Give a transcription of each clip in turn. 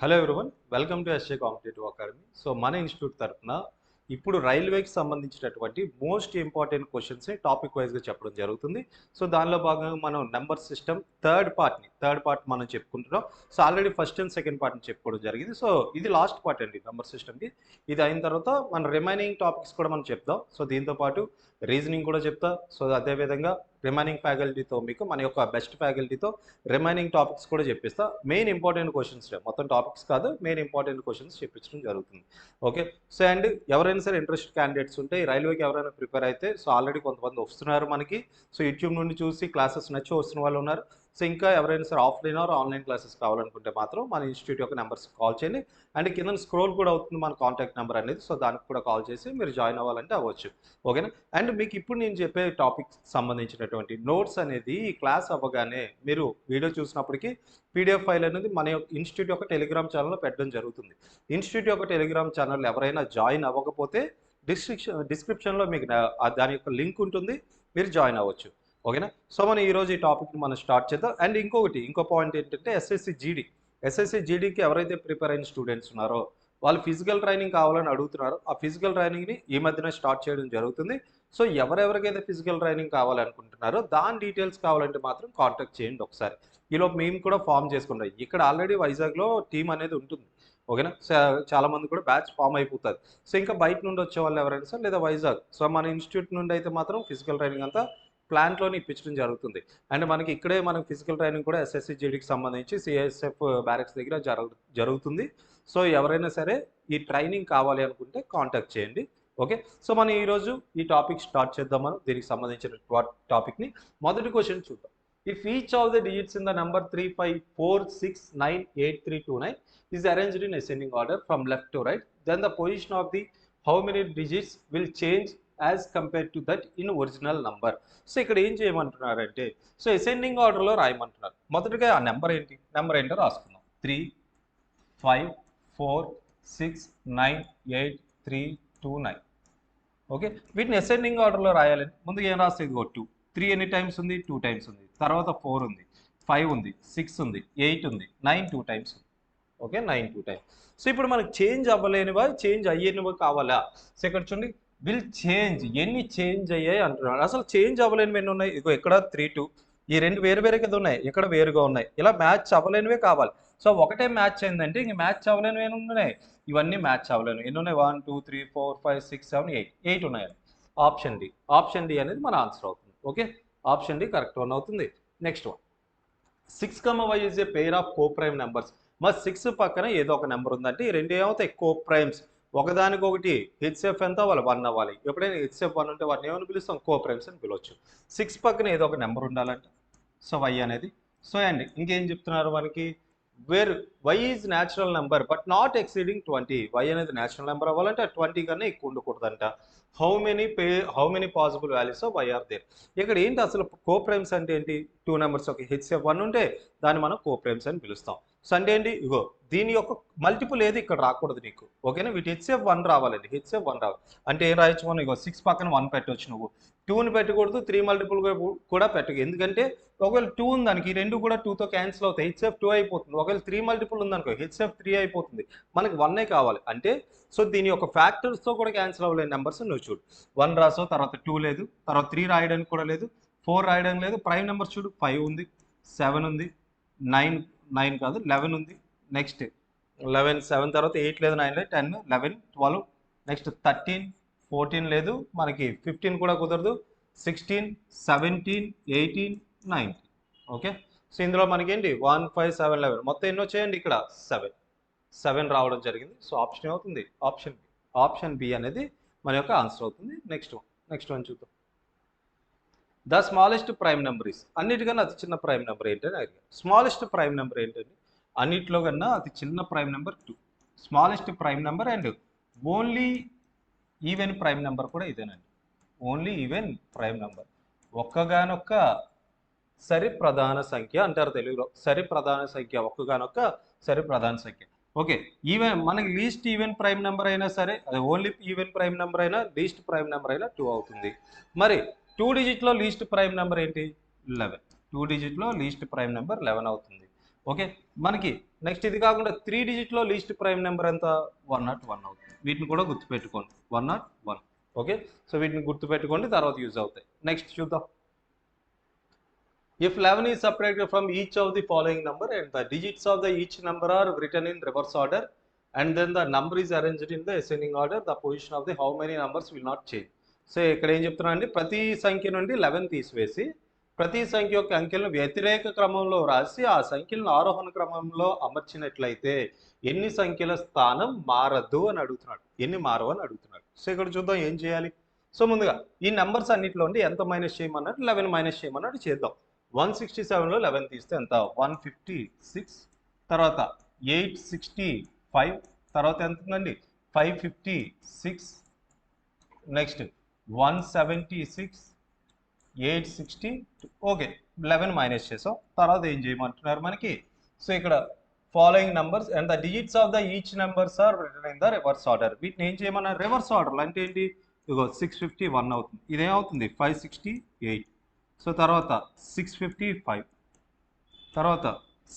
Hello everyone, welcome to SA competitive academy. So మన institute తరఫున ఇప్పుడు రైల్వేకి సంబంధించినటువంటి మోస్ట్ ఇంపార్టెంట్ క్వశ్చన్స్ని టాపిక్ వైజ్గా చెప్పడం జరుగుతుంది. సో దానిలో భాగంగా మనం నెంబర్ సిస్టమ్ థర్డ్ పార్ట్ మనం చెప్పుకుంటున్నాం. So already first and second పార్ట్ని చెప్పుకోవడం జరిగింది. సో ఇది లాస్ట్ పార్ట్ అండి నెంబర్ సిస్టమ్కి. ఇది అయిన తర్వాత మన రిమైనింగ్ టాపిక్స్ కూడా మనం చెప్దాం. సో దీంతో పాటు రీజనింగ్ కూడా చెప్తా. సో అదేవిధంగా రిమైనింగ్ ఫ్యాకల్టీతో మీకు మన యొక్క బెస్ట్ ఫ్యాకల్టీతో రిమైనింగ్ టాపిక్స్ కూడా చెప్పిస్తా. మెయిన్ ఇంపార్టెంట్ క్వశ్చన్స్ మొత్తం టాపిక్స్ కాదు, మెయిన్ ఇంపార్టెంట్ క్వశ్చన్స్ చెప్పించడం జరుగుతుంది. ఓకే. సో అండ్ ఎవరైనా సరే ఇంట్రెస్ట్ క్యాండిడేట్స్ ఉంటే రైల్వేకి ఎవరైనా ప్రిపేర్ అయితే సో ఆల్రెడీ కొంతమంది వస్తున్నారు మనకి. సో యూట్యూబ్ నుండి చూసి క్లాసెస్ నచ్చి వస్తున్న వాళ్ళు ఉన్నారు. సో ఇంకా ఎవరైనా సరే ఆఫ్లైన్ ఆర్ ఆన్లైన్ క్లాసెస్ కావాలనుకుంటే మాత్రం మన ఇన్స్టిట్యూట్ యొక్క నెంబర్స్ కాల్ చేయండి. అండ్ కింద స్క్రోల్ కూడా అవుతుంది మన కాంటాక్ట్ నెంబర్ అనేది. సో దానికి కూడా కాల్ చేసి మీరు జాయిన్ అవ్వాలంటే అవ్వచ్చు. ఓకేనా. అండ్ మీకు ఇప్పుడు నేను చెప్పే టాపిక్ సంబంధించినటువంటి నోట్స్ అనేది ఈ క్లాస్ అవ్వగానే మీరు వీడియో చూసినప్పటికీ పీడిఎఫ్ ఫైల్ అనేది మన ఇన్స్టిట్యూట్ యొక్క టెలిగ్రామ్ ఛానల్లో పెట్టడం జరుగుతుంది. ఇన్స్టిట్యూట్ యొక్క టెలిగ్రామ్ ఛానల్ ఎవరైనా జాయిన్ అవ్వకపోతే డిస్క్రిప్షన్లో మీకు దాని యొక్క లింక్ ఉంటుంది, మీరు జాయిన్ అవ్వచ్చు. ఓకేనా. సో మనం ఈరోజు ఈ టాపిక్ని మనం స్టార్ట్ చేద్దాం. అండ్ ఇంకో పాయింట్ ఏంటంటే ఎస్ఎస్సి జీడీకి ఎవరైతే ప్రిపేర్ అయిన స్టూడెంట్స్ ఉన్నారో వాళ్ళు ఫిజికల్ ట్రైనింగ్ కావాలని అడుగుతున్నారు. ఆ ఫిజికల్ ట్రైనింగ్ని ఈ మధ్యన స్టార్ట్ చేయడం జరుగుతుంది. సో ఎవరెవరికైతే ఫిజికల్ ట్రైనింగ్ కావాలనుకుంటున్నారో దాని డీటెయిల్స్ కావాలంటే మాత్రం కాంటాక్ట్ చేయండి ఒకసారి. ఈలోపు మేము కూడా ఫామ్ చేసుకుంటాం. ఇక్కడ ఆల్రెడీ వైజాగ్లో టీం అనేది ఉంటుంది. ఓకేనా. చాలా మంది కూడా బ్యాచ్ ఫామ్ అయిపోతుంది. సో ఇంకా బయట నుండి వచ్చే వాళ్ళు ఎవరైనా సార్ లేదా వైజాగ్, సో మన ఇన్స్టిట్యూట్ నుండి అయితే మాత్రం ఫిజికల్ ట్రైనింగ్ అంతా ప్లాంట్లోనే ఇప్పించడం జరుగుతుంది. అండ్ మనకి ఇక్కడే మనకి ఫిజికల్ ట్రైనింగ్ కూడా ఎస్ఎస్సి జీడీకి సంబంధించి సిఐఎస్ఎఫ్ బ్యారెక్స్ దగ్గర జరుగుతుంది. సో ఎవరైనా సరే ఈ ట్రైనింగ్ కావాలి అనుకుంటే కాంటాక్ట్ చేయండి. ఓకే. సో మనం ఈరోజు ఈ టాపిక్ స్టార్ట్ చేద్దాం. మనం దీనికి సంబంధించిన టాపిక్ని మొదటి క్వశ్చన్ చూద్దాం. If each of the digits in the number 3, 5, 4, 6, 9, 8, 3, 2, 9 is arranged in ascending order from left to right, then the position of the how many digits will change as compared to that in original number. So ఇక్కడ ఏం చేయమంటున్నారంటే so ascending ఆర్డర్లో రాయమంటున్నారు. మొదటిగా ఆ number ఏంటో రాసుకుందాం. 3, 5, 4, 6, 9, 8, 3, 2, 9. Okay. వీటిని ascending ఆర్డర్లో రాయాలని ముందు ఏం రాస్తే 2, 3 ఎన్ని టైమ్స్ ఉంది, 2 టైమ్స్ ఉంది. తర్వాత 4 ఉంది, 5 ఉంది, 6 ఉంది, 8 ఉంది, 9 2 టైమ్స్ ఉంది. ఓకే. 9 2 టైమ్స్. సో ఇప్పుడు మనకు చేంజ్ అవ్వలేనివా చేంజ్ అయ్యేనివా కావాలా? సో ఇక్కడ చూడండి, విల్ చేంజ్ ఎన్ని చేంజ్ అయ్యాయి అంటున్నాడు. అసలు చేంజ్ అవ్వలేనివి ఎన్ని ఉన్నాయి? ఇగో ఇక్కడ 3 2, ఈ రెండు వేరు వేరే కదా ఉన్నాయి, ఇక్కడ వేరుగా ఉన్నాయి. ఇలా మ్యాచ్ అవ్వలేనివే కావాలి. సో ఒకటే మ్యాచ్ అయిందంటే ఇంక మ్యాచ్ అవ్వలేనివి ఏమి ఉన్నాయి? ఇవన్నీ మ్యాచ్ అవ్వలేను. ఎన్ని ఉన్నాయి? 1 2 3 4 5 6 7 8 8 ఉన్నాయండి. ఆప్షన్ డి అనేది మన ఆన్సర్ అవుతుంది. Okay. Option D correct one అవుతుంది. Next one, 6, y is a pair of coprime numbers. మరి 6 పక్కన ఏదో ఒక నెంబర్ ఉందంటే ఈ రెండు ఏమవుతాయి? కోప్రైమ్స్. ఒకదానికొకటి హెచ్ఎఫ్ ఎంత అవ్వాలి? 1 అవ్వాలి. ఎప్పుడైనా హెచ్ఎఫ్ 1 ఉంటే వాటిని ఏమని పిలుస్తాం? కోప్రైమ్స్ అని పిలవచ్చు. 6 పక్కన ఏదో ఒక నెంబర్ ఉండాలంట. సో y అనేది. సో అండ్ ఇంకేం చెప్తున్నారు మనకి? Where y is natural number but not exceeding 20. y అనేది న్యాచురల్ నెంబర్ అవ్వాలంటే 20 కన్నా ఎక్కువ ఉండకూడదంట. How many possible values of y are there. ఇక్కడ ఏంటి అసలు కోప్రైమ్స్ అంటే ఏంటి? 2 నెంబర్స్ ఒక హెచ్ఎఫ్ 1 ఉంటే దాన్ని మనం కోప్రైమ్స్ అని పిలుస్తాం. సో అంటే ఏంటి? ఇగో దీని యొక్క మల్టిపుల్ ఏది ఇక్కడ రాకూడదు నీకు. ఓకేనా. వీటి హెచ్ఎఫ్ 1 రావాలండి. హెచ్ఎఫ్ 1 రావాలి అంటే ఏం రాయొచ్చు మనం? ఇగో 6 పక్కన 1 పెట్టవచ్చు. నువ్వు 2ని పెట్టకూడదు, 3 మల్టిపుల్ కూడా పెట్టకు. ఎందుకంటే ఒకవేళ 2 ఉందానికి ఈ రెండు కూడా 2తో క్యాన్సిల్ అవుతాయి. హెచ్ఎఫ్ 2 అయిపోతుంది. ఒకవేళ 3 మల్టిపుల్ ఉందనుకో హెచ్ఎఫ్ 3 అయిపోతుంది. మనకి 1 కావాలి అంటే సో దీని యొక్క ఫ్యాక్టర్స్తో కూడా క్యాన్సిల్ అవ్వలేని నెంబర్స్ నువ్వు చూడు. 1 రాసావు, తర్వాత 2 లేదు, తర్వాత 3 రాయడానికి కూడా లేదు, 4 రాయడం లేదు. ప్రైమ్ నెంబర్స్ చూడు, 5 ఉంది, 7 ఉంది, 9 కాదు 11 ఉంది. నెక్స్ట్ 11, 7 తర్వాత 8 లేదు, 9 లేదు, 10, 11, 12, నెక్స్ట్ 13, 14 లేదు, మనకి 15 కూడా కుదరదు, 16, 17, 18, 19. ఓకే. సో ఇందులో మనకి ఏంటి 1 5 7 11 మొత్తం ఎన్ని వచ్చాయండి? ఇక్కడ 7 రావడం జరిగింది. సో ఆప్షన్ ఏమవుతుంది? ఆప్షన్ బి అనేది మన యొక్క ఆన్సర్ అవుతుంది. నెక్స్ట్ వన్ చూద్దాం. The smallest prime number is. అన్నిటికన్నా అతి చిన్న ప్రైమ్ నెంబర్ ఏంటని అడిగారు. స్మాలెస్ట్ ప్రైమ్ నెంబర్ ఏంటండి? అన్నిట్లో కన్నా అతి చిన్న prime number 2. Smallest prime number and only even prime number కూడా ఇదేనండి. ఓన్లీ ఈవెన్ ప్రైమ్ నెంబర్, ఒక్కగానొక్క సరి ప్రధాన సంఖ్య అంటారు తెలుగులో. సరి ప్రధాన సంఖ్య, ఒక్కగానొక్క సరి ప్రధాన సంఖ్య. ఓకే. ఈవెన్ మనకి లీస్ట్ ఈవెన్ ప్రైమ్ నెంబర్ అయినా సరే, అది ఓన్లీ ఈవెన్ ప్రైమ్ నెంబర్ అయినా లీస్ట్ ప్రైమ్ నెంబర్ అయినా 2 అవుతుంది. మరి 2 డిజిట్లో లీస్ట్ ప్రైమ్ నెంబర్ ఏంటి? 11. 2 డిజిట్లో లీస్ట్ ప్రైమ్ నెంబర్ 11 అవుతుంది. ఓకే. మనకి నెక్స్ట్ ఇది కాకుండా 3 డిజిట్లో లీస్ట్ ప్రైమ్ నెంబర్ ఎంత 101 అవుతుంది. వీటిని కూడా గుర్తుపెట్టుకోండి 101. ఓకే, సో వీటిని గుర్తుపెట్టుకోండి, తర్వాత యూజ్ అవుతాయి. నెక్స్ట్ చూద్దాం. If 11 is separated from each of the following number and the digits of the each number are written in reverse order and then the number is arranged in the ascending order, the position of the how many numbers will not change. So ఇక్కడ ఏం చెప్తున్నానండి, ప్రతి సంఖ్య నుండి 11 తీసివేసి ప్రతి సంఖ్య యొక్క అంకెలను వ్యతిరేక క్రమంలో రాసి ఆ సంఖ్యలను ఆరోహణ క్రమంలో అమర్చినట్లయితే ఎన్ని సంఖ్యల స్థానం మారదు అని అడుగుతున్నాడు, ఎన్ని మారవు అని అడుగుతున్నాడు. సో ఇక్కడ చూద్దాం ఏం చేయాలి. సో ముందుగా ఈ నెంబర్స్ అన్నింటిలో ఉండి ఎంత మైనస్ చేయమన్నాడు, 11 మైనస్ చేయమన్నాడు, చేద్దాం. 167లో 11 తీస్తే ఎంత 156, తర్వాత 865, తర్వాత ఎంత ఉందండి 556, నెక్స్ట్ 176, 860. ఓకే, 11 మైనస్ చేసాం. తర్వాత ఏం చేయమంటున్నారు మనకి, సో ఇక్కడ following numbers and the digits of the each numbers are written in the reverse order. వీటిని ఏం చేయమన్నారు, రివర్స్ ఆర్డర్లు అంటే ఏంటి, ఇగో 651 అవుతుంది, ఇదేమవుతుంది 568, సో తర్వాత 655, తర్వాత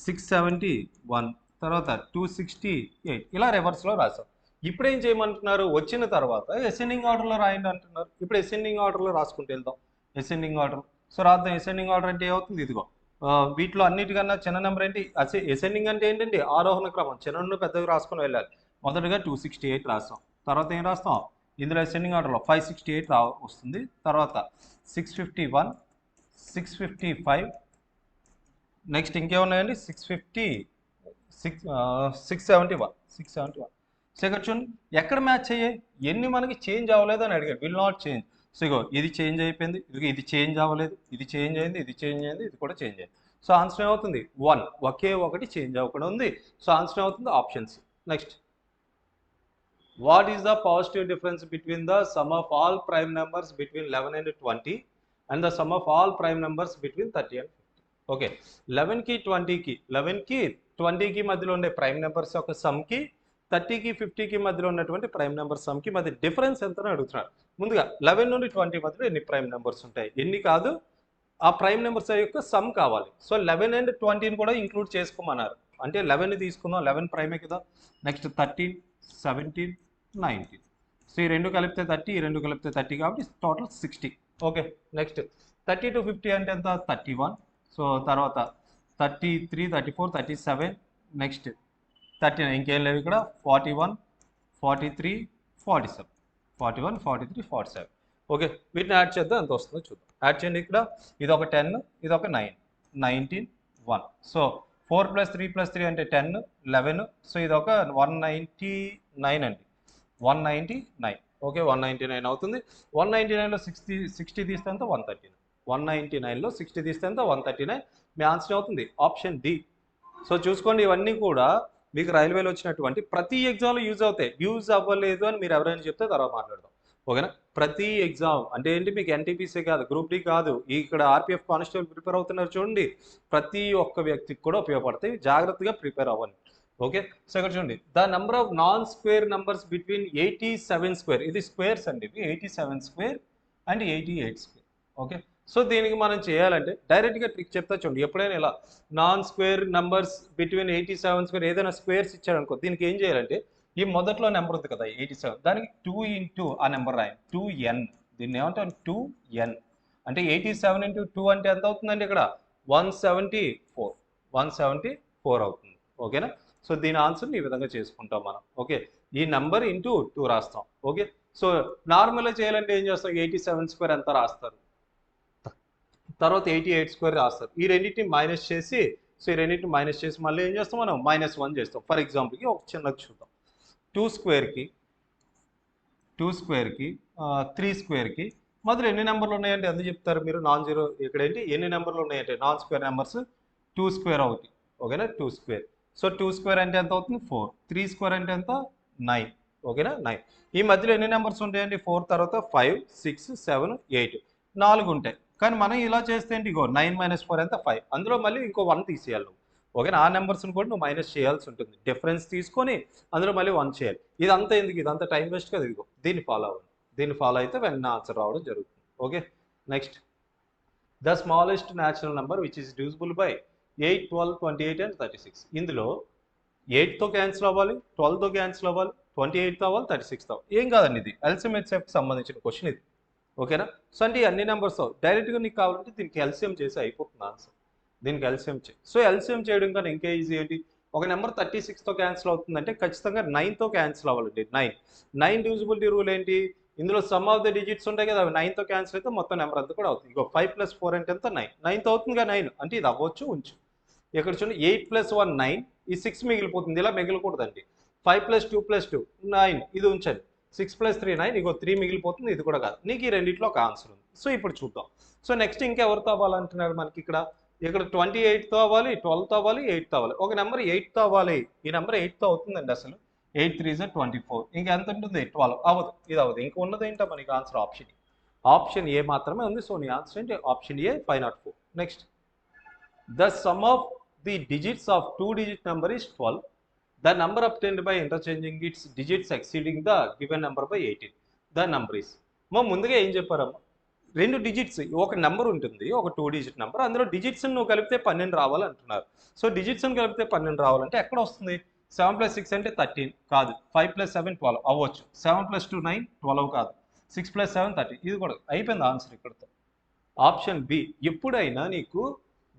671, తర్వాత 268, ఇలా రివర్స్లో రాసాం. ఇప్పుడు ఏం చేయమంటున్నారు, వచ్చిన తర్వాత అసెండింగ్ ఆర్డర్లో రాయండి అంటున్నారు. ఇప్పుడు అసెండింగ్ ఆర్డర్లో రాసుకుంటూ వెళ్దాం. అసెండింగ్ ఆర్డర్, సో రాద్దాం. అసెండింగ్ ఆర్డర్ అంటే ఏమవుతుంది, ఇదిగో వీటిలో అన్నిటికన్నా చిన్న నెంబర్ ఏంటి, అసెండింగ్ అంటే ఏంటండి ఆరోహణ క్రమం, చిన్న నుండి పెద్దగా రాసుకొని వెళ్ళాలి. మొదటగా 268 రాస్తాం, తర్వాత ఏం రాస్తాం, ఇందులో అసెండింగ్ ఆర్డర్లో 568 వస్తుంది, తర్వాత 651, 655, నెక్స్ట్ ఇంకేమున్నాయండి 671. సో ఇక్కడ చూడండి ఎక్కడ మ్యాచ్ అయ్యాయి, ఎన్ని మనకి చేంజ్ అవ్వలేదు అని అడిగాడు, విల్ నాట్ చేంజ్. సో ఇగో ఇది చేంజ్ అయిపోయింది, ఇది చేంజ్ అవ్వలేదు, ఇది చేంజ్ అయింది, ఇది చేంజ్ అయింది, ఇది కూడా చేంజ్ అయింది. సో ఆన్సర్ ఏమవుతుంది 1, ఒకే ఒకటి చేంజ్ అవ్వకుండా ఉంది. సో ఆన్సర్ ఏమవుతుంది option C. Next, what is the positive difference between the sum of all prime numbers between 11 and 20 and the sum of all prime numbers between 30 and 50. Okay, 11కి 20కి మధ్యలో ఉండే prime numbers యొక్క సమ్కి 30కి 50కి మధ్యలో ఉన్నటువంటి prime number సమ్కి మధ్య difference ఎంత అని అడుగుతున్నాడు. ముందుగా 11 నుండి 20 మధ్యలో ఎన్ని ప్రైమ్ నెంబర్స్ ఉంటాయి, ఎన్ని కాదు ఆ ప్రైమ్ నెంబర్స్ యొక్క సమ్ కావాలి. సో 11 and 20ని కూడా ఇంక్లూడ్ చేసుకోమన్నారు, అంటే 11ని తీసుకుందాం, 11 ప్రైమే కదా. నెక్స్ట్ 13, 17, 19, సో ఈ రెండు కలిపితే 30, ఈ రెండు కలిపితే 30, కాబట్టి టోటల్ 60. ఓకే, నెక్స్ట్ 30 to 50 అంటే ఎంత 31, సో తర్వాత 33, 34, 37, నెక్స్ట్ 39, ఇంకేం లేవు ఇక్కడ 41, 43, 47, 41, 43, 47. ఓకే, వీటిని యాడ్ చేద్దాం, ఎంత వస్తుందో చూద్దాం. యాడ్ చేయండి, ఇక్కడ ఇది ఒక 10, ఇది ఒక 9, 19, 1, సో 4 + 3 + 3 అంటే 10, 11, సో ఇది ఒక 199 అండి, 199. ఓకే, 199 అవుతుంది. 199లో 60 తీస్తే ఎంత 139, 199లో 60 తీస్తే ఎంత 139. మీ ఆన్సర్ అవుతుంది ఆప్షన్ డి. సో చూసుకోండి, ఇవన్నీ కూడా మీకు రైల్వేలో వచ్చినటువంటి ప్రతి ఎగ్జామ్లో యూజ్ అవుతాయి. యూజ్ అవ్వలేదు అని మీరు ఎవరైనా చెప్తే తర్వాత మాట్లాడదాం. ఓకేనా, ప్రతి ఎగ్జామ్ అంటే ఏంటి, మీకు ఎన్టీపీసీ కాదు, గ్రూప్ డి కాదు, ఇక్కడ ఆర్పిఎఫ్ కానిస్టేబుల్ ప్రిపేర్ అవుతున్నారు చూడండి, ప్రతి ఒక్క వ్యక్తికి కూడా ఉపయోగపడతాయి, జాగ్రత్తగా ప్రిపేర్ అవ్వండి. ఓకే, సో ఇక్కడ చూడండి, the number of non square numbers between 87 square, ఇది స్క్వేర్స్ అండి, ఇవి 87 square and 88 square. Okay, so దీనికి మనం చేయాలంటే డైరెక్ట్గా ట్రిక్ చెప్తా చూడండి. ఎప్పుడైనా ఇలా non square numbers between 87 square ఏదైనా స్క్వేర్స్ ఇచ్చారనుకో, దీనికి ఏం చేయాలంటే ఈ మొదట్లో నెంబర్ ఉంది కదా 87, దానికి 2 into ఆ నెంబర్ రాయండి, 2n. దీన్ని ఏమంటాం 2n అంటే 87 into 2 అంటే ఎంత అవుతుందండి, ఇక్కడ 174 అవుతుంది. ఓకేనా, సో దీని ఆన్సర్ని ఈ విధంగా చేసుకుంటాం మనం. ఓకే, ఈ నెంబర్ ఇంటూ 2 రాస్తాం. ఓకే, సో నార్మల్గా చేయాలంటే ఏం చేస్తాం, 87 స్క్వేర్ ఎంత రాస్తారు, తర్వాత 88 స్క్వేర్ రాస్తారు. ఈ రెండింటిని మైనస్ చేసి, సో ఈ రెండింటిని మైనస్ చేసి మళ్ళీ ఏం చేస్తాం మనం -1 చేస్తాం. ఫర్ ఎగ్జాంపుల్కి ఒక చిన్నది చూద్దాం. 2 స్క్వేర్కి 3 స్క్వేర్కి మధ్యలో ఎన్ని నెంబర్లు ఉన్నాయంటే ఎంత చెప్తారు మీరు, నాన్ జీరో. ఇక్కడ ఏంటి ఎన్ని నెంబర్లు ఉన్నాయంటే నాన్ స్క్వేర్ నెంబర్స్ 2 స్క్వేర్ ఒకటి. ఓకేనా, 2 స్క్వేర్. సో 2 స్క్వేర్ అంటే ఎంత అవుతుంది 4, 3 స్క్వేర్ అంటే ఎంత 9. ఓకేనా, 9. ఈ మధ్యలో ఎన్ని నెంబర్స్ ఉంటాయండి, 4 తర్వాత 5, 6, 7, 8, 4 ఉంటాయి. కానీ మనం ఇలా చేస్తే ఏంటి, ఇగో 9 - 4 ఎంత 5, అందులో మళ్ళీ ఇంకో 1 తీసేయాలి. ఓకేనా, ఆ నెంబర్స్ని కూడా నువ్వు మైనస్ చేయాల్సి ఉంటుంది, డిఫరెన్స్ తీసుకొని అందులో మళ్ళీ 1 చేయాలి. ఇదంతా ఎందుకు, ఇదంతా టైం వేస్ట్ కదా. ఇదిగో దీన్ని ఫాలో అవ్వండి, దీన్ని ఫాలో అయితే వెంటనే ఆన్సర్ రావడం జరుగుతుంది. Okay, next, the smallest natural number which is divisible by 8, 12, 28 and 36. ఇందులో 8తో క్యాన్సిల్ అవ్వాలి, 12తో క్యాన్సిల్ అవ్వాలి, 28తో అవ్వాలి, 36తో అవ్వాలి. ఏం కాదండి, ఇది ఎల్సిఎం హెచ్సిఎఫ్కి సంబంధించిన క్వశ్చన్ ఇది. ఓకేనా? సో అంటే ఈ అన్ని నెంబర్స్ డైరెక్ట్గా నీకు కావాలంటే దీనికి ఎల్సిఎం చేసి అయిపోతుంది ఆన్సర్. దీనికి ఎల్సిఎం చేయి. సో ఎల్సిఎం చేయడం కన్నా ఇంకా ఈజీ ఏంటి, ఒక నెంబర్ 36తో క్యాన్సిల్ అవుతుందంటే ఖచ్చితంగా 9తో క్యాన్సిల్ అవ్వాలండి. 9 డివిజిబిలిటీ రూల్ ఏంటి, ఇందులో సమ్ ఆఫ్ ద డిజిట్స్ ఉంటాయి కదా, అవి 9తో క్యాన్సిల్ అయితే మొత్తం నెంబర్ అంతా కూడా అవుతుంది. ఇంకో 5 + 4 అంటే ఎంత 9, 9తో అవుతుందిగా 9, అంటే ఇది అవ్వచ్చు ఉంచు. ఇక్కడ చూడండి 8 + 1 9, ఈ 6 మిగిలిపోతుంది, ఇలా మిగిలికూడదండి. 5 + 2 + 2 9, ఇది ఉంచండి. 6 + 3 9, ఇగో 3 మిగిలిపోతుంది, ఇది కూడా కాదు. నీకు ఈ రెండిట్లో ఒక ఆన్సర్ ఉంది. సో ఇప్పుడు చూద్దాం. సో నెక్స్ట్ ఇంకెవరితో అవ్వాలంటున్నాడు మనకి ఇక్కడ 28తో అవ్వాలి, 12తో అవ్వాలి, 8తో అవ్వాలి. ఒక నెంబర్ 8తో అవ్వాలి, ఈ నెంబర్ 8తో అవుతుందండి అసలు. 8 3 = 24, ఇంకా ఎంత ఉంటుంది 12, అవ్వదు, ఇది అవ్వదు. ఇంకా ఉన్నది ఏంటో మనకి ఆన్సర్ ఆప్షన్ ఏ మాత్రమే ఉంది. సో నీ ఆన్సర్ ఏంటి, option A 504. Next, the sum of the digits of 2-digit number is 12. The number obtained by interchanging its digits exceeding the given number by 18. The number is. ముందుగా ఏం చెప్పారమ్మా, 2 digits, ఒక number ఉంటుంది, ఒక 2-digit number, అందులో digits నువ్వు కలిపితే 12 రావాలంటున్నారు. So digits కలిపితే 12 రావాలంటే ఎక్కడ వస్తుంది, 7 + 6 అంటే 13 కాదు, 5 + 7 12 అవ్వచ్చు, 7 + 2 9 12 కాదు, 6 + 7 13, ఇది కూడా అయిపోయింది ఆన్సర్ ఇక్కడతో. Option B. ఎప్పుడైనా నీకు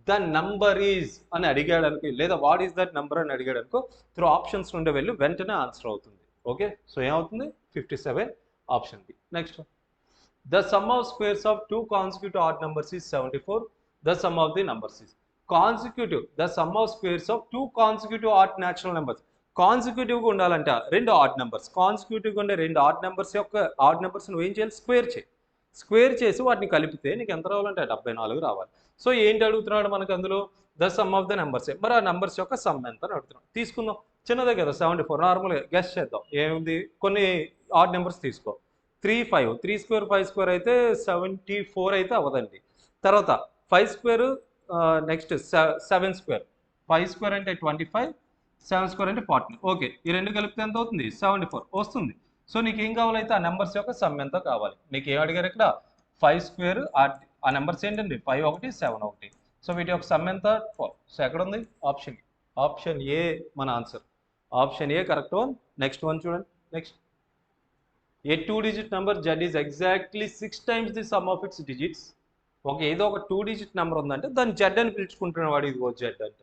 ద నంబర్ ఈజ్ అని అడిగాడు అనుకో, లేదా వాట్ ఈస్ దట్ నెంబర్ అని అడిగాడు అనుకో, త్రూ ఆప్షన్స్ నుండి వెళ్ళి వెంటనే ఆన్సర్ అవుతుంది. ఓకే, సో ఏమవుతుంది 57, option B. Next, the sum of squares of 2 consecutive odd numbers is 74. The sum of the numbers is consecutive. The sum of squares of 2 consecutive odd natural numbers. కాన్సిక్యూటివ్గా ఉండాలంట 2 odd numbers, కాన్సిక్యూటివ్గా ఉండే 2 odd numbers యొక్క odd numbers నువ్వు ఏం చేయాలి, square చేసి వాటిని కలిపితే నీకు ఎంత రావాలంటే 74 రావాలి. సో ఏంటి అడుగుతున్నాడు మనకు అందులో, the sum of the numbers. మరి ఆ నెంబర్స్ యొక్క సమ్ ఎంత అని అడుగుతున్నాడు. తీసుకుందాం, చిన్నదే కదా 74, నార్మల్గా గెస్ చేద్దాం. ఏముంది, కొన్ని ఆడ్ నెంబర్స్ తీసుకో. 3 5, 3² 5² అయితే 74 అయితే అవ్వదండి. తర్వాత 5² నెక్స్ట్ 7², 5² అంటే 25, 7² అంటే 40. ఓకే, ఈ రెండు కలిపితే ఎంత అవుతుంది, 74 వస్తుంది. సో నీకు ఏం కావాలైతే ఆ నెంబర్స్ యొక్క సమ్ ఎంత కావాలి. నీకు ఏం అడిగారు ఇక్కడ, 5² ఆ నెంబర్స్ ఏంటండి 5 1 7 1. సో వీటి యొక్క సమ్ ఎంత 12. సో ఎక్కడ ఉంది, ఆప్షన్ ఏ మన answer. Option A correct one. Next one చూడండి. Next, a 2-digit number z is exactly 6 times the sum of its digits. Okay, ఏదో ఒక 2-digit నెంబర్ ఉందంటే దాన్ని z అని పిలుచుకుంటున్న వాడు, ఇదిగో z అంట.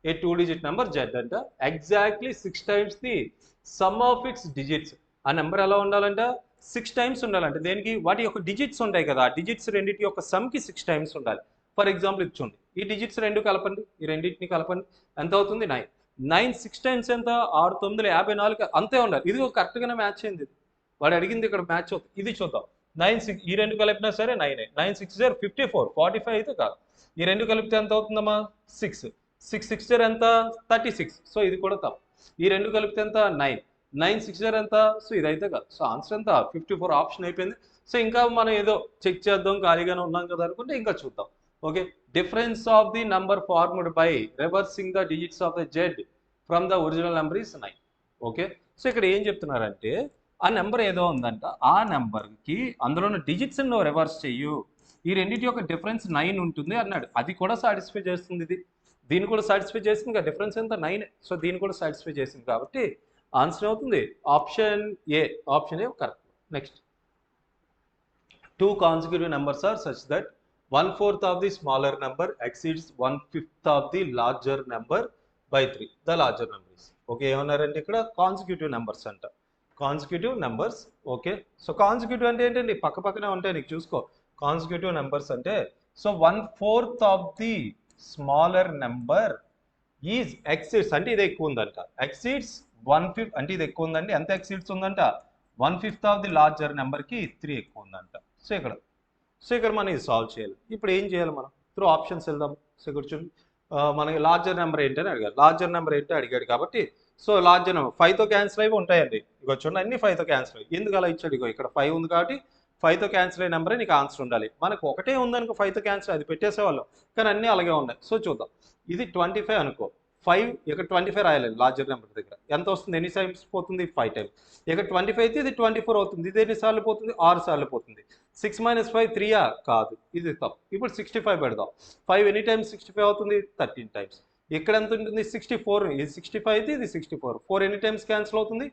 ఏ 2-digit నెంబర్ z అంట, exactly 6 times the sum of its digits. ఆ నెంబర్ ఎలా ఉండాలంట, 6 times ఉండాలంటే దేనికి, వాటి యొక్క డిజిట్స్ ఉంటాయి కదా, ఆ డిజిట్స్ రెండింటి యొక్క సమ్కి 6 times ఉండాలి. ఫర్ ఎగ్జాంపుల్ ఇది చూడండి, ఈ డిజిట్స్ రెండు కలపండి, ఈ రెండింటిని కలపండి, ఎంత అవుతుంది 9. 9 6 times ఎంత, 6 9 54, అంతే ఉండాలి. ఇది కరెక్ట్గానే మ్యాచ్ అయింది. వాడు అడిగింది ఇక్కడ మ్యాచ్ అవుతుంది. ఇది చూద్దాం, 9 6, ఈ రెండు కలిపినా సరే 9, 9 6 0 54, 45 అయితే కాదు. ఈ రెండు కలిపితే ఎంత అవుతుందమ్మా 6, 6 6 0 ఎంత 36. సో ఇది కూడా తప్పు. ఈ రెండు కలిపితే ఎంత 9, 9 6 0 ఎంత, సో ఇదైతే కాదు. సో ఆన్సర్ ఎంత 54, ఆప్షన్ అయిపోయింది. సో ఇంకా మనం ఏదో చెక్ చేద్దాం, ఖాళీగానే ఉన్నాం కదా అనుకుంటే ఇంకా చూద్దాం. Okay, difference of the number formed by reversing the digits of the Z from the original number is 9. Okay, so ఇక్కడ ఏం చెప్తున్నారంటే ఆ నెంబర్ ఏదో ఉందంట, ఆ నెంబర్కి అందులో ఉన్న డిజిట్స్ నువ్వు రివర్స్ చెయ్యు, ఈ రెండింటి యొక్క డిఫరెన్స్ 9 ఉంటుంది అన్నాడు. అది కూడా సాటిస్ఫై చేస్తుంది, ఇది దీన్ని కూడా సాటిస్ఫై చేసింది కదా, డిఫరెన్స్ ఎంత 9. సో దీన్ని కూడా సాటిస్ఫై చేసింది కాబట్టి ఆన్సర్ అవుతుంది option A. Option A correct. Next, 2 consecutive numbers are such that 1/4 of the smaller number exceeds 1/5 of the larger number by 3. The larger number is. Okay, ఏమన్నారంటే ఇక్కడ కాన్సిక్యూటివ్ నెంబర్స్ అంట, consecutive numbers. Okay, so consecutive అంటే ఏంటండి, పక్క పక్కనే ఉంటాయి, నీకు చూసుకో. కాన్సిక్యూటివ్ నెంబర్స్ అంటే, so 1/4 of the smaller number is exceeds అంటే ఇది ఎక్కువ ఉందంట, ఎక్సీడ్స్ 1/5 అంటే ఇది ఎక్కువ ఉందండి. ఎంత ఎక్సీడ్స్ ఉందంట, 1/5 ఆఫ్ ది లార్జర్ నెంబర్కి 3 ఎక్కువ ఉందంట. సో ఇక్కడ మనం ఇది సాల్వ్ చేయాలి. ఇప్పుడు ఏం చేయాలి, మనం త్రూ ఆప్షన్స్ వెళ్దాం. సో ఇక్కడ చూడండి, మనకి లార్జర్ నెంబర్ ఏంటని అడిగారు, లార్జర్ నెంబర్ ఏంటో అడిగాడు కాబట్టి, సో లార్జర్ నెంబర్ 5తో క్యాన్సిల్ అయ్యి ఉంటాయండి. ఇగో చూడండి, అన్ని 5తో క్యాన్సిల్ అయ్యి, ఎందుకు అలా ఇచ్చాడు, ఇగో ఇక్కడ 5 ఉంది కాబట్టి 5తో క్యాన్సిల్ అయ్యే నెంబరే నీకు ఆన్సర్ ఉండాలి. మనకు ఒకటే ఉందనుకో 5తో క్యాన్సిల్, అది పెట్టేసేవాళ్ళం, కానీ అన్నీ అలాగే ఉన్నాయి. సో చూద్దాం, ఇది 25 అనుకో, 5 ఇక్కడ 25 రాయాలి లార్జర్ నెంబర్ దగ్గర, ఎంత వస్తుంది, ఎన్ని టైమ్స్ పోతుంది 5 టైమ్స్. ఇక్కడ 25 అయితే ఇది 24 అవుతుంది, ఇది ఎన్నిసార్లు పోతుంది 6 సార్లు పోతుంది. 6 - 5 3 కాదు, ఇది తప్పు. ఇప్పుడు 65 పెడదాం, 5 ఎన్ని టైమ్స్ 65 అవుతుంది 13 టైమ్స్. ఇక్కడ ఎంత ఉంటుంది 64, ఇది 65 అయితే ఇది 64, 4 ఎన్ని టైమ్స్ క్యాన్సిల్ అవుతుంది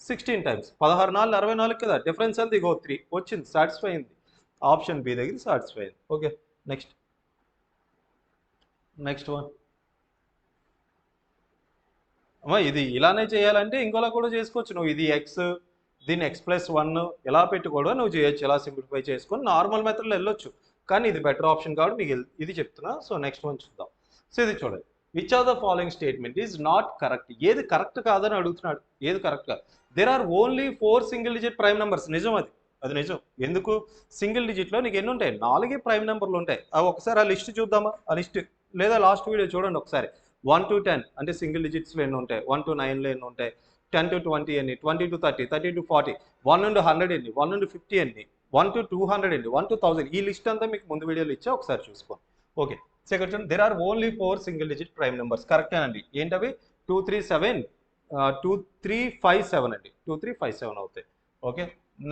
16 టైమ్స్, 16 4 64 కదా, డిఫరెన్స్ అంతా ఇగో 3 వచ్చింది, సాటిస్ఫై అయింది, ఆప్షన్ బి దగ్గర సాటిస్ఫై అయింది. ఓకే నెక్స్ట్ వన్ అమ్మా, ఇది ఇలానే చేయాలంటే ఇంకోలా కూడా చేసుకోవచ్చు నువ్వు, ఇది ఎక్స్ దీన్ని x+1 ఇలా పెట్టి కూడా నువ్వు చేయొచ్చు, ఇలా సింప్లిఫై చేసుకొని నార్మల్ మెథడ్లో వెళ్ళొచ్చు, కానీ ఇది బెటర్ ఆప్షన్ కాబట్టి నీకు ఇది చెప్తున్నా. సో నెక్స్ట్ వన్ చూద్దాం. సో ఇది చూడండి, which of the following statement is not correct, ఏది కరెక్ట్ కాదని అడుగుతున్నాడు, ఏది కరెక్ట్ కాదు. There are only 4 single digit prime numbers, నిజం అది నిజం. ఎందుకు సింగిల్ డిజిట్లో నీకు ఎన్ని ఉంటాయి, 4 ప్రైమ్ నెంబర్లు ఉంటాయి. అవి ఒకసారి ఆ లిస్ట్ చూద్దామా, ఆ లిస్ట్ లేదా లాస్ట్ వీడియో చూడండి ఒకసారి. 1 to 10 అంటే సింగిల్ డిజిట్స్లో ఎన్ని ఉంటాయి, 1 to 9లో ఎన్ని ఉంటాయి, 10 to 20 ఎన్ని, 20 to 30, 30 to 40, 1 నుండి 100 ఎన్ని, 1 నుండి 50 ఎన్ని, 1 to 200 ఎన్ని, 1 to 1000. ఈ లిస్ట్ అంతా మీకు ముందు వీడియోలో ఇచ్చా, ఒకసారి చూసుకోండి. ఓకే సెకండ్ చూడండి, there are only 4 single digit prime numbers, కరెక్టేనండి. ఏంటవి 237, 2357 అండి, 2357 అవుతాయి. Okay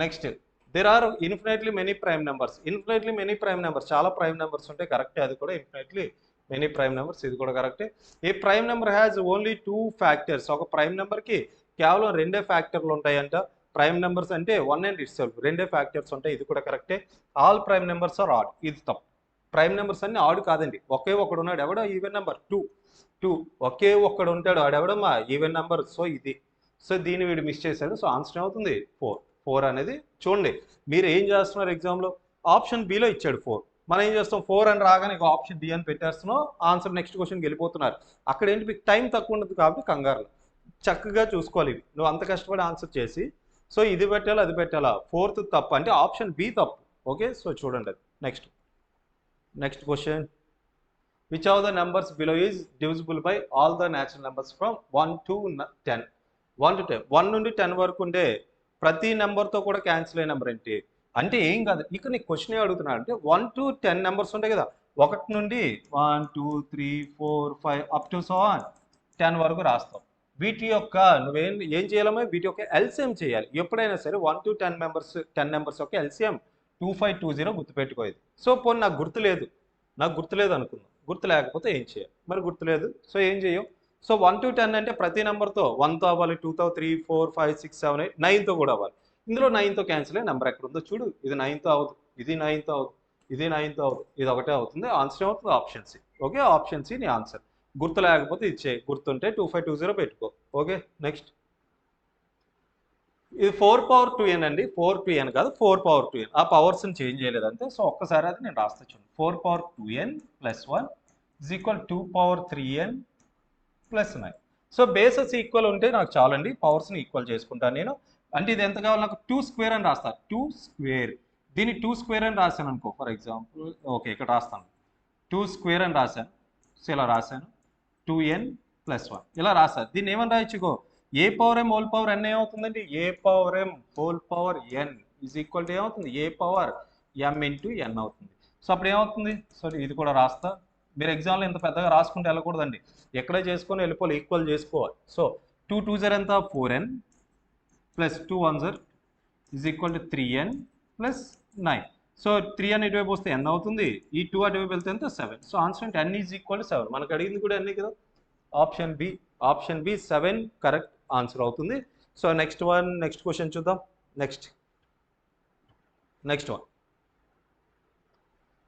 next, there are infinitely many prime numbers, infinitely many prime numbers, చాలా ప్రైమ్ నెంబర్స్ ఉంటాయి, కరెక్టే అది కూడా, ఇన్ఫినైట్లీ మెనీ ప్రైమ్ నెంబర్స్, ఇది కూడా కరెక్టే. A prime number has only 2 factors, ఒక ప్రైమ్ నెంబర్కి కేవలం 2 ఫ్యాక్టర్లు ఉంటాయంట. ప్రైమ్ నెంబర్స్ అంటే 1 అండ్ ఇట్స్ సెల్ఫ్, 2 ఫ్యాక్టర్స్ ఉంటాయి, ఇది కూడా కరెక్టే. All prime numbers are odd, ఇది తప్పు. ప్రైమ్ నెంబర్స్ అన్ని ఆడ్ కాదండి, ఒకే ఒకడు ఉన్నాడు, ఎవడో ఈవెన్ నెంబర్ 2, ఒకే ఒక్కడు ఉంటాడు, ఆడెవడమ్మా ఈవెన్ నెంబర్. సో ఇది, సో దీన్ని వీడు మిస్ చేశాడు. సో ఆన్సర్ అవుతుంది 4 అనేది. చూడండి మీరు ఏం చేస్తున్నారు ఎగ్జామ్లో, ఆప్షన్ బిలో ఇచ్చాడు 4, మనం ఏం చేస్తాం 4 అని రాగానే ఇక ఆప్షన్ డి అని పెట్టేస్తున్నాం, ఆన్సర్ నెక్స్ట్ క్వశ్చన్కి వెళ్ళిపోతున్నారు. అక్కడ ఏంటి మీకు టైం తక్కువ ఉండదు కాబట్టి కంగారులో చక్కగా చూసుకోవాలి ఇవి, నువ్వు అంత కష్టపడి ఆన్సర్ చేసి. సో ఇది పెట్టాలా అది పెట్టాలా, 4th తప్పు అంటే ఆప్షన్ బి తప్పు. ఓకే సో చూడండి అది. Next question, which of the numbers below is divisible by all the natural numbers from 1 to 10, 1 నుండి 10 వరకు ఉండే ప్రతి నెంబర్తో కూడా క్యాన్సిల్ అయ్యే నెంబర్ ఏంటి అంటే ఏం కాదు. ఇక్కడ నీకు క్వశ్చన్ ఏ అడుగుతున్నాడు అంటే 1 to 10 నెంబర్స్ ఉంటాయి కదా, 1 నుండి 1 2 3 4 5 అప్ టు సో ఆన్ 10 వరకు రాస్తాం. వీటి యొక్క ఏం చేయాలమ్మా, వీటి యొక్క ఎల్సిఎం చేయాలి ఎప్పుడైనా సరే. 1 to 10 నెంబర్స్ యొక్క ఎల్సిఎం 2520 గుర్తుపెట్టుకోలేదు. సో పోనీ నాకు గుర్తులేదు అనుకుందాం, గుర్తు లేకపోతే ఏం చేయాలి, మరి గుర్తులేదు సో ఏం చేయం. సో 1 to 10 అంటే ప్రతి నెంబర్తో 1తో అవ్వాలి, 2తో, 3 4 5 6 7 8 9తో కూడా అవ్వాలి. ఇందులో 9తో క్యాన్సిల్ అయ్యే నెంబర్ ఎక్కడ ఉందో చూడు, ఇది 9తో అవ్వదు, ఇది 9తో అవ్వదు, ఇది 9తో అవ్వదు, ఇది ఒకటే అవుతుంది. ఆన్సర్ ఏమవుతుంది option C. Okay option C నీ ఆన్సర్. గుర్తు లేకపోతే ఇది చేయి, గుర్తుంటే 2520 పెట్టుకో. ఓకే నెక్స్ట్, ఇది 4 power 2n అండి, 4 2n కాదు 4 power 2n, ఆ పవర్స్ని చేంజ్ చేయలేదు అంతే. సో ఒక్కసారి అది నేను రాస్తా చూడండి, 4 power 2n + 1 = 2 power 3n + 9. So bases equal ఉంటే నాకు చాలండి, పవర్స్ని ఈక్వల్ చేసుకుంటాను నేను. అంటే ఇది ఎంత కావాలి నాకు, 2 స్క్వేర్ అని రాస్తాను, 2 స్క్వేర్. దీన్ని 2 స్క్వేర్ అని రాశాను అనుకో ఫర్ ఎగ్జాంపుల్. ఓకే ఇక్కడ రాస్తాను 2 స్క్వేర్ అని రాశాను. సో ఇలా రాశాను 2n + 1 ఇలా రాశాను. దీన్ని ఏమని రాయొచ్చుకో, a power m whole power n ఏమవుతుందండి, a power m whole power n = ఏమవుతుంది, ఏ పవర్ m × n అవుతుంది. సో అప్పుడు ఏమవుతుంది, సో ఇది కూడా రాస్తా. మీరు ఎగ్జామ్లో ఇంత పెద్దగా రాసుకుంటే వెళ్ళకూడదండి, ఎక్కడే చేసుకొని వెళ్ళిపోవాలి, ఈక్వల్ చేసుకోవాలి. సో 2 2s ఎంత 4n + 2 1s = 3n + 9. So 3n ఇటువైపు వస్తే n అవుతుంది, ఈ 2 అటువైపు వెళ్తే ఎంత 7. సో ఆన్సర్ అంటే n = 7. మనకు అడిగింది కూడా n కదా, ఆప్షన్ బి 7 కరెక్ట్ ఆన్సర్ అవుతుంది. సో నెక్స్ట్ క్వశ్చన్ చూద్దాం. Next one,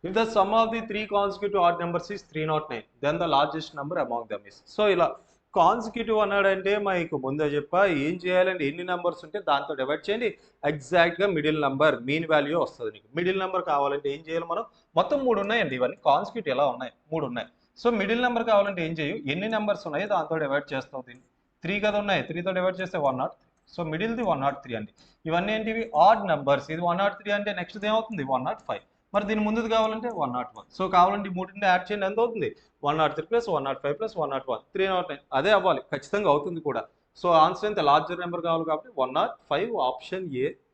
if the sum of the 3 consecutive odd numbers is 309, then the largest number among them is. So ఇలా కాన్సిక్యూటివ్ అన్నాడంటే మీకు ముందే చెప్పా ఏం చేయాలంటే ఎన్ని నెంబర్స్ ఉంటే దాంతో డివైడ్ చేయండి, ఎగ్జాక్ట్గా మిడిల్ నెంబర్ మీన్ వాల్యూ వస్తుంది నీకు. మిడిల్ నెంబర్ కావాలంటే ఏం చేయాలి మనం, మొత్తం 3 ఉన్నాయండి, ఇవన్నీ కాన్సిక్యూటివ్ ఎలా ఉన్నాయి 3 ఉన్నాయి. సో మిడిల్ నెంబర్ కావాలంటే ఏం చేయు, ఎన్ని నెంబర్స్ ఉన్నాయో దాంతో డివైడ్ చేస్తావు. దీన్ని 3 కదా ఉన్నాయి, 3తో డివైడ్ చేస్తే 103. సో మిడిల్ది 103 అండి. ఇవన్నీ ఏంటివి ఆడ్ నెంబర్స్, ఇది 103 అంటే నెక్స్ట్ ఏమవుతుంది 105. మరి దీని ముందుది కావాలంటే 101. సో కావాలంటే 3ని యాడ్ చేయండి, ఎంత అవుతుంది 103 + 105 + 101 309. అదే అవ్వాలి, ఖచ్చితంగా అవుతుంది కూడా. సో ఆన్సర్ ఎంత లార్జర్ నెంబర్ కావాలి కాబట్టి 105,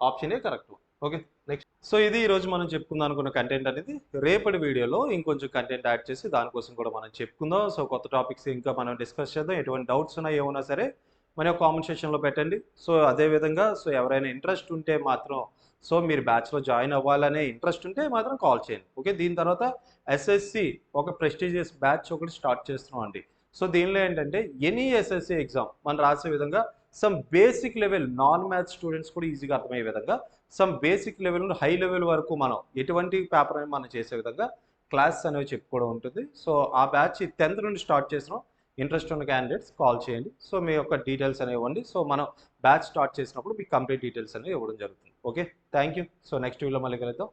option A correct. Okay next, so ఇది ఈరోజు మనం చెప్పుకుందాం అనుకున్న కంటెంట్ అనేది. రేపటి వీడియోలో ఇంకొంచెం కంటెంట్ యాడ్ చేసి దానికోసం కూడా మనం చెప్పుకుందాం. సో కొత్త టాపిక్స్ ఇంకా మనం డిస్కస్ చేద్దాం. ఎటువంటి డౌట్స్ ఉన్నా ఏమన్నా సరే మన కామెంట్ సెక్షన్లో పెట్టండి. సో అదేవిధంగా సో ఎవరైనా ఇంట్రెస్ట్ ఉంటే మాత్రం, సో మీరు బ్యాచ్లో జాయిన్ అవ్వాలనే ఇంట్రెస్ట్ ఉంటే మాత్రం కాల్ చేయండి. ఓకే దీని తర్వాత SSC ఒక ప్రెస్టీజియస్ బ్యాచ్ ఒకటి స్టార్ట్ చేస్తున్నాం అండి. సో దీనిలో ఏంటంటే ఎనీ ఎస్ఎస్సి ఎగ్జామ్ మనం రాసే విధంగా some basic level non maths students కూడా ఈజీగా అర్థమయ్యే విధంగా సమ్ బేసిక్ లెవెల్ నుండి హై లెవెల్ వరకు మనం ఎటువంటి పేపర్ అని మనం చేసే విధంగా క్లాసెస్ అనేవి చెప్పుకోవడం ఉంటుంది. సో ఆ బ్యాచ్ 10th నుండి స్టార్ట్ చేసినాం. ఇంట్రెస్ట్ ఉన్న క్యాండిడేట్స్ కాల్ చేయండి. సో మీ యొక్క డీటెయిల్స్ అనేవి ఇవ్వండి. సో మనం బ్యాచ్ స్టార్ట్ చేసినప్పుడు మీకు కంప్లీట్ డీటెయిల్స్ అనేవి ఇవ్వడం జరుగుతుంది. Okay, thank you. So next వీడియోలో మళ్ళీ కలుద్దాం.